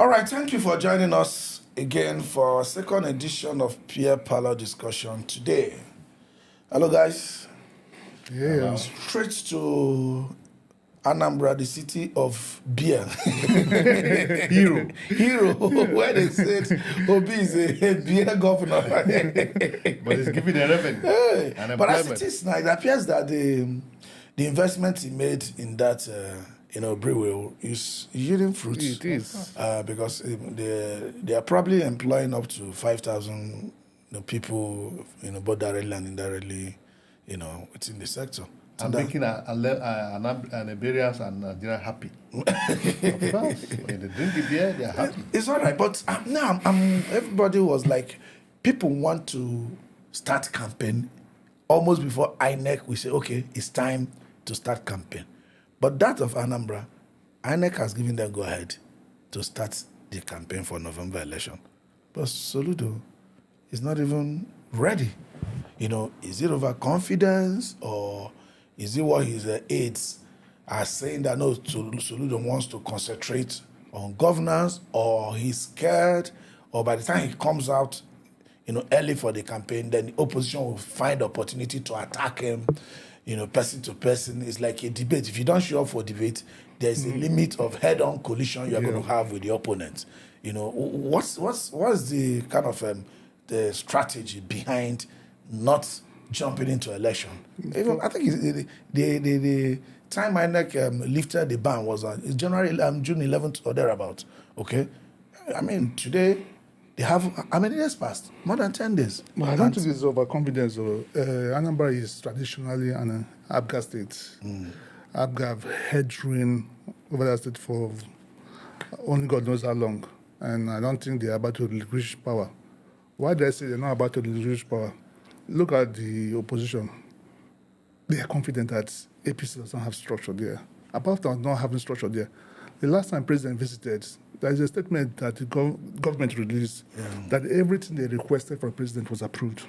All right, thank you for joining us again for our second edition of Peer Parlor Discussion today. Hello, guys. Yeah. Straight to Anambra, the city of beer. Hero, where they said Obi is a beer governor. But it's giving the revenue. Hey, And but as employment. it is now, it appears that the investment he made in that brewery is yielding fruits. It is. Because they are probably employing up to 5,000 people, both directly and indirectly, within the sector. And making Iberians and Nigerians happy. Of course. When they drink the beer, they are happy. It's all right, but now everybody was like, people want to start campaign almost before INEC. We say, okay, it's time to start campaign. But that of Anambra, INEC has given them go ahead to start the campaign for November election. But Soludo is not even ready. Is it overconfidence, or is it what his aides are saying that no, Soludo wants to concentrate on governance, or he's scared, or by the time he comes out, early for the campaign, then the opposition will find opportunity to attack him, person to person. It's like a debate. If you don't show up for debate, there's a limit of head-on collision you're going to have with the opponent. What's the kind of the strategy behind not jumping into election? Even I think the time INEC lifted the ban was on June 11th or thereabout. Okay, I mean today they have how many days passed? More than 10 days. Well, I don't think it's overconfidence. Anambra is traditionally an APGA state. APGA have head-ruling over that state for only God knows how long. And I don't think they're about to relinquish power. Why do I say they're not about to relinquish power? Look at the opposition. They are confident that APC doesn't have structure there. Apart from not having structure there, the last time President visited, there is a statement that the government released that everything they requested for President was approved.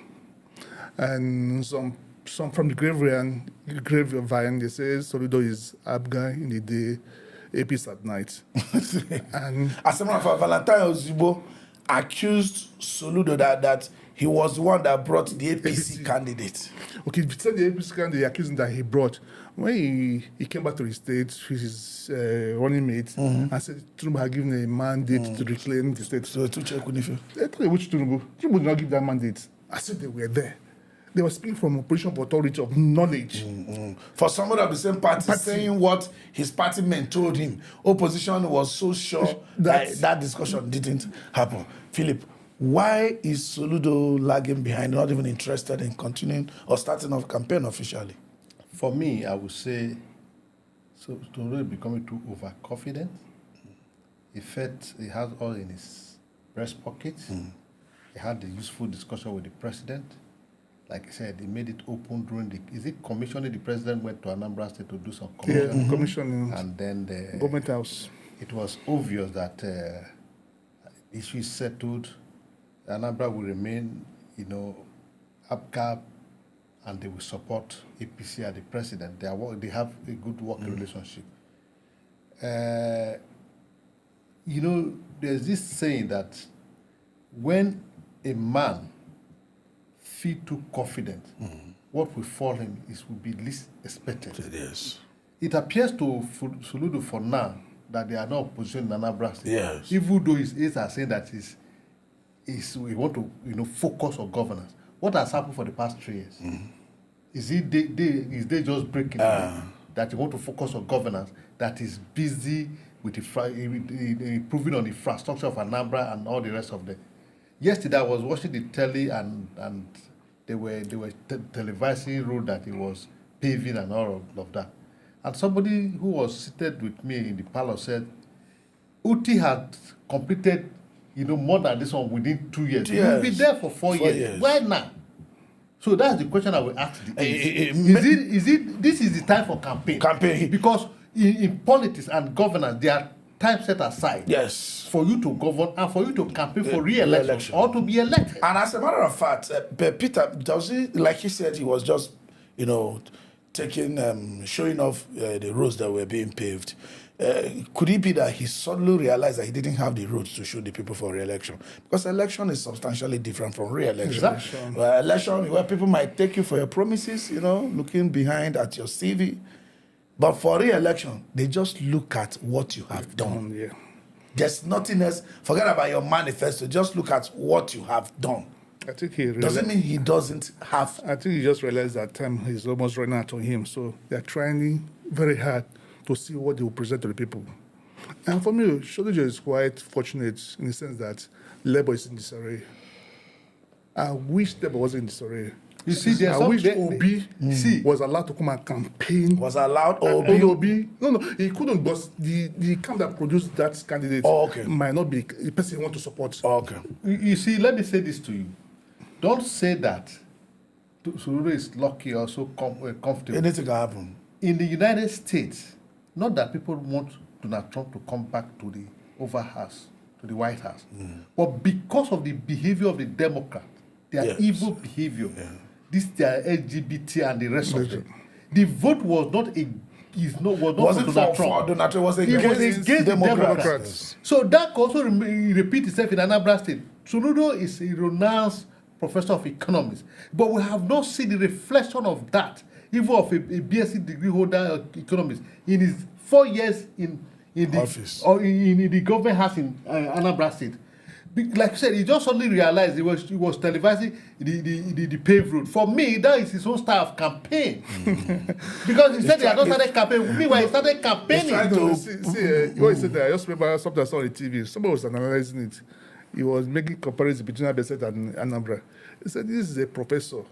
And some from the grapevine, they say Soludo is APGA in the day, APC at night. And as a matter of fact, Valentine Ozibo accused Soludo that he was the one that brought the APC candidate. Okay, if you said the APC candidate accusing that he brought, when he came back to the state with his running mate and said Tinubu had given a mandate to reclaim the state. So to check with you. They told which Tinubu did not give that mandate. I said they were there. They were speaking from a position of authority, of knowledge. For someone of the same party saying what his party men told him, opposition was so sure that discussion didn't happen. Philip, why is Soludo lagging behind, not even interested in continuing or starting off campaign officially? For me, I would say, Soludo is becoming too overconfident. He felt he has all in his breast pocket. He had the useful discussion with the president. Like I said, he made it open during commissioning? The president went to Anambra State to do some commissioning. Yeah, commissioning. And then the government house. It was obvious that issue is settled. Anambra will remain, APGA, and they will support APC as the president. They have a good working relationship. There's this saying that when a man feel too confident, what will fall him will be least expected. Yes. It appears to Soludo for now that they are not opposition in Anambra State. Yes. Even though his aides are saying that we want to focus on governance. What has happened for the past 3 years? Is they just breaking that you want to focus on governance, that is busy with improving on the infrastructure of Anambra and all the rest of them? Yesterday I was watching the telly and they were televising road that he was paving and all of that. And somebody who was seated with me in the parlor said, Uti had completed, more than this one within 2 years. He will be there for 4 years. Why now? So that's the question I will ask the this is the time for campaign? Because in politics and governance, there are time set aside. Yes. For you to govern and for you to campaign for re-election or to be elected. And as a matter of fact, Peter, like he said, he was just, taking, showing off the roads that were being paved. Could it be that he suddenly realized that he didn't have the roads to show the people for re-election? Because election is substantially different from re-election. Exactly. Election, where people might take you for your promises, looking behind at your CV. But for re-election, they just look at what you have done. Yeah. There's nothing else. Forget about your manifesto. Just look at what you have done. I think he realized, Doesn't mean he doesn't have. I think he just realized that time is almost running out on him. So they're trying very hard to see what they will present to the people. And for me, Soludo is quite fortunate in the sense that Labour is in disarray. I wish Labour wasn't in disarray. You see, there's I wish some- Obi was allowed to come and campaign. Was allowed or Obi? No, he couldn't, but the camp that produced that candidate might not be the person you want to support. Okay. You see, let me say this to you. Don't say that Soludo is lucky or so comfortable. Anything can happen. In the United States, not that people want Donald Trump to come back to the Oval House, to the White House, but because of the behavior of the Democrats, their evil behavior, their LGBT and the rest of them, the vote was not Wasn't for Donald for Trump. Donald Trump, was It was against against the Democrats. Democrats. So that also repeat itself in Anambra State. Soludo is a renowned professor of economics, but we have not seen the reflection of that, even of a BSc degree holder of economics, in his 4 years in the office or in the government house in Anambra State. Like I said, he just suddenly realized he was televising the paved road. For me, that is his own style of campaign. Because he said he had not started campaigning. Meanwhile, he started campaigning. What he said there, I just remember something I saw on the TV. Somebody was analyzing it. He was making comparison between Anambra State and Anambra. He said, this is a professor.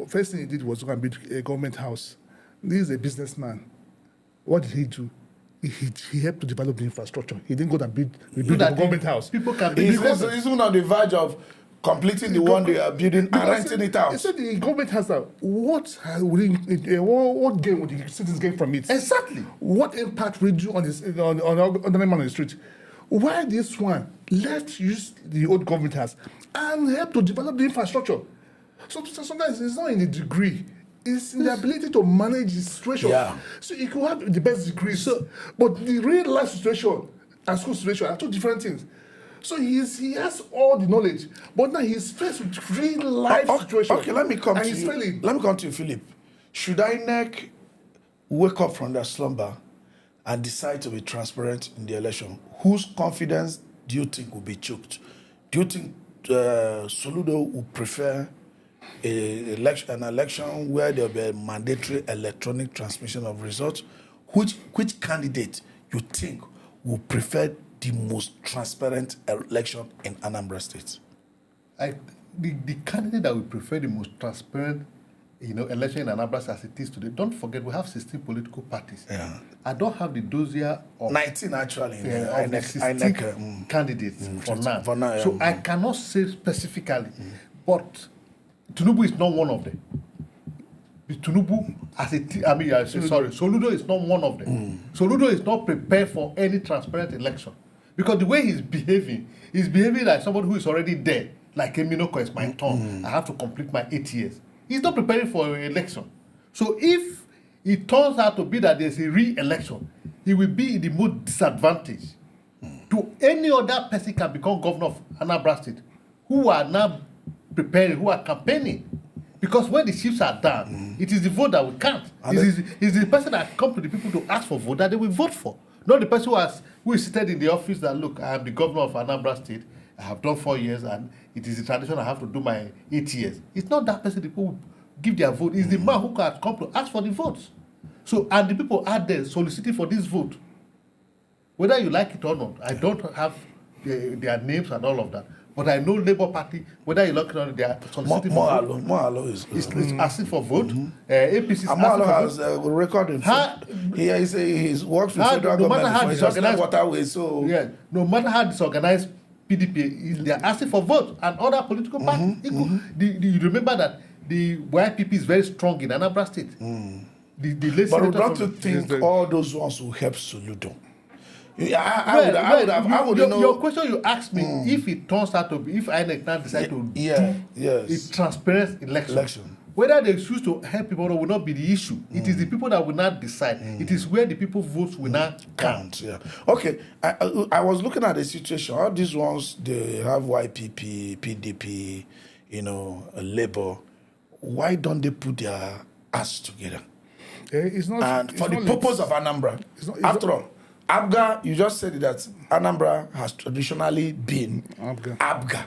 First thing he did was to go and build a government house. This is a businessman. What did he do? He helped to develop the infrastructure. He didn't go and build the government house. People can He's even on the verge of completing the one they are building and renting it out. He said the government has that. What gain would the citizens gain from it? Exactly. What impact will it do on the man on the street? Why this one left use the old government has and help to develop the infrastructure? So sometimes it's not in the degree. It's in the ability to manage the situation. Yeah. So you could have the best degree. But the real life situation and school situation are two different things. So he has all the knowledge, but now he's faced with real life situation. Okay, let me come to you. Failing. Let me come to you, Philip. Should INEC wake up from their slumber and decide to be transparent in the election? Whose confidence do you think will be choked? Do you think Soludo would prefer an election where there will be a mandatory electronic transmission of results? Which candidate you think will prefer the most transparent election in Anambra State? The candidate that we prefer the most transparent, election in Anambra State as it is today. Don't forget, we have 16 political parties. Yeah. I don't have the dossier of 19 actually. of the 16 candidates for now. So I cannot say specifically, but Tinubu is not one of them. Tinubu, Soludo is not one of them. Soludo is not prepared for any transparent election. Because the way he's behaving like somebody who is already there. Like Eminoko, it's my turn. I have to complete my 8 years. He's not preparing for an election. So if it turns out to be that there's a re-election, he will be in the most disadvantage. To any other person can become governor of Anambra State, who are now preparing, who are campaigning. Because when the chiefs are down, it is the vote that we count. It's the person that comes to the people to ask for vote that they will vote for. Not the person who is seated in the office that, look, I am the governor of Anambra State, I have done 4 years, and it is the tradition I have to do my 8 years. It's not that person the people will give their vote. It's the man who has come to ask for the votes. So, and the people are there soliciting for this vote. Whether you like it or not, I don't have their names and all of that. But I know Labour Party, whether you like it or not, they are soliciting for vote. Moalo is asking for vote. APC is Moalo asking for has vote. a record in he's worked with federal government before. He just left waterways, so no matter how disorganized PDP is, they are asking for vote, and other political parties. You remember that the YPP is very strong in Anambra State. But we don't think all those ones will help Soludo. I would know. Your question you asked me, if it turns out to be, if INEC now decide to do a transparent election, Whether they choose to help people or not will not be the issue. It is the people that will not decide. It is where the people vote will not count. Yeah. Okay. I was looking at the situation. All these ones, they have YPP, PDP, Labour. Why don't they put their ass together? It's not. And for the purpose of Anambra, after all, APGA, you just said that Anambra has traditionally been APGA.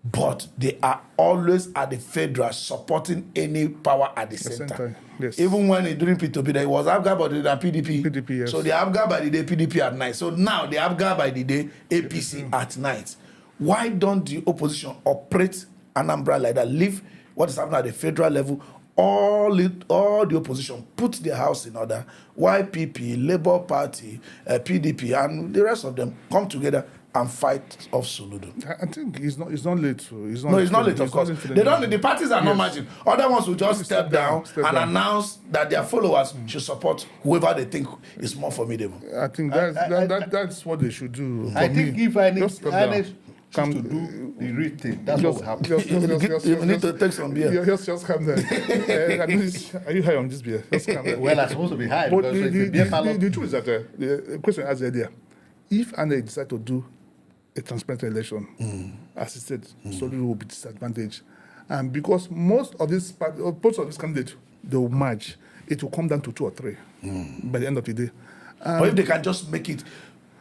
But they are always at the federal supporting any power at the center. Yes. Even when during P2P, there was APGA but the PDP. PDP, yes. So the APGA by the day, PDP at night. So now the APGA by the day, APC at night. Why don't the opposition operate Anambra like that? Leave what is happening at the federal level. All the opposition put their house in order. YPP, Labour Party, PDP, and the rest of them come together and fight off Soludo. I think it's not late. It's not late, of course. They don't. The parties are not marching. Other ones will just step down and announce that their followers should support whoever they think is more formidable. I think that's what they should do. I think if I need to do the real thing, that's what will happen. You need to take some beer. Just come there. Are you high on this beer? Just come there. Well, I'm supposed to be high. But the truth is that the question asked earlier, if Anambra decide to do a transparent election, as he said, Soludo will be disadvantaged. And because most of these candidates, they will merge, it will come down to 2 or 3 by the end of the day. But if they can just make it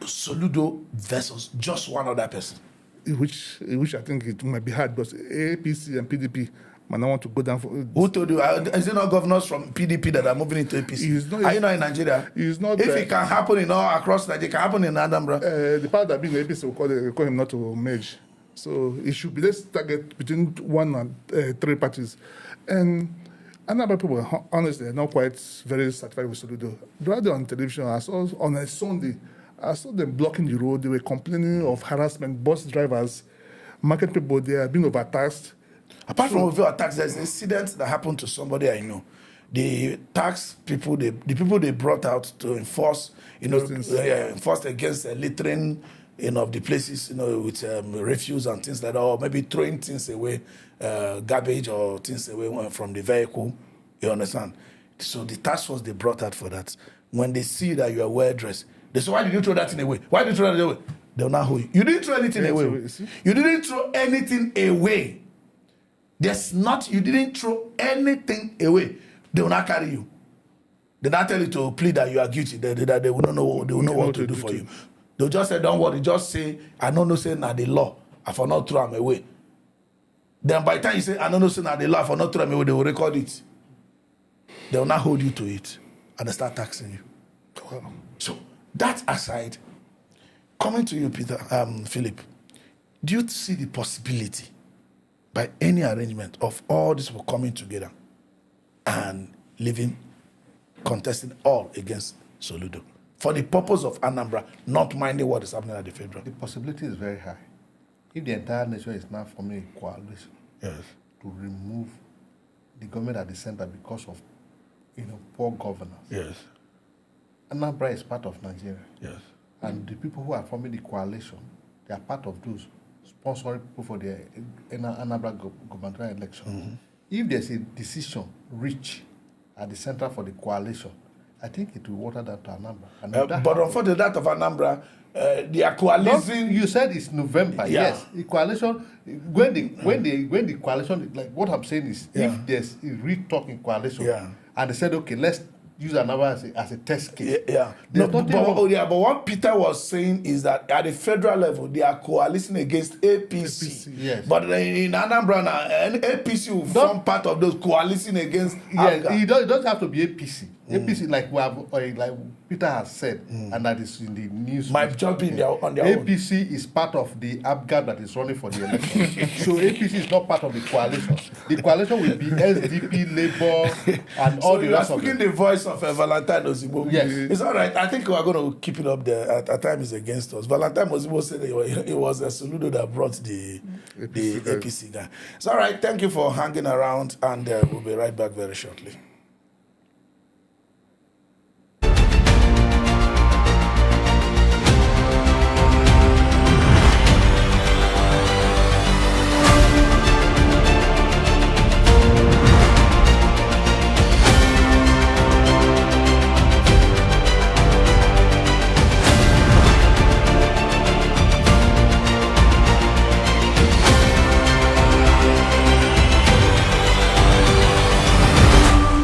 Soludo versus just one other person. Which I think it might be hard because APC and PDP might not want to go down for. Who told you? Is it not governors from PDP that are moving into APC? Are you not in Nigeria? It's not. If it can happen across Nigeria, it can happen in Anambra. The part that being APC will call him not to merge. So it should be let's target between 1 and 3 parties. And Anambra people, honestly, are not quite very satisfied with Soludo. The other day on television, I saw on a Sunday, I saw them blocking the road. They were complaining of harassment. Bus drivers, market people, they are being overtaxed. Apart from overtax, there's an incident that happened to somebody I know. The tax people, the people they brought out to enforce, enforced against littering, of the places, with refuse and things like that, or maybe throwing things away, garbage or things away from the vehicle. You understand? So the task force they brought out for that. When they see that you are well dressed, they say, "Why did you throw that thing away? Why did you throw that away?" They'll now hold you. You didn't throw anything away. You didn't throw anything away. You didn't throw anything away. They will not carry you. They not tell you to plead that you are guilty. They will not know. They will know what to do for you. They'll just say, "Don't worry." Just say, "I don't know, say na the law. I for not throw them away." Then by the time you say, "I don't know, say na the law. I for not throw them away," they will record it. They will not hold you to it, and they start taxing you. Wow. So that aside, coming to you, Philip, do you see the possibility by any arrangement of all this people coming together and contesting all against Soludo for the purpose of Anambra, not minding what is happening at the federal? The possibility is very high. If the entire nation is now forming a coalition to remove the government at the center because of poor governance. Yes. Anambra is part of Nigeria. Yes. And the people who are forming the coalition, they are part of those sponsoring people for the Anambra gubernatorial election. If there's a decision reached at the center for the coalition, I think it will water that to Anambra. But unfortunately, that of Anambra, they are coalition. You said it's November. Yeah. Yes, the coalition. When the coalition, like what I'm saying is, if there's a real talking coalition, and they said, okay, let's use Anambra as a test case. But what Peter was saying is that at the federal level, they are coalition against APC. Yes. But in Anambra, APC will form part of those coalition against APGA. It doesn't have to be APC. APC, like Peter has said, and that is in the news. Might jump in on their own. APC is part of the APGA that is running for the election. So APC is not part of the coalition. The coalition will be SDP, Labour, and all the rest of them. Speaking the voice of Valentine Ozigbo. Yes. It's all right. I think we are going to keep it up there. At time is against us. Valentine Ozigbo said it was Soludo that brought the APC guy. It's all right. Thank you for hanging around, and we'll be right back very shortly.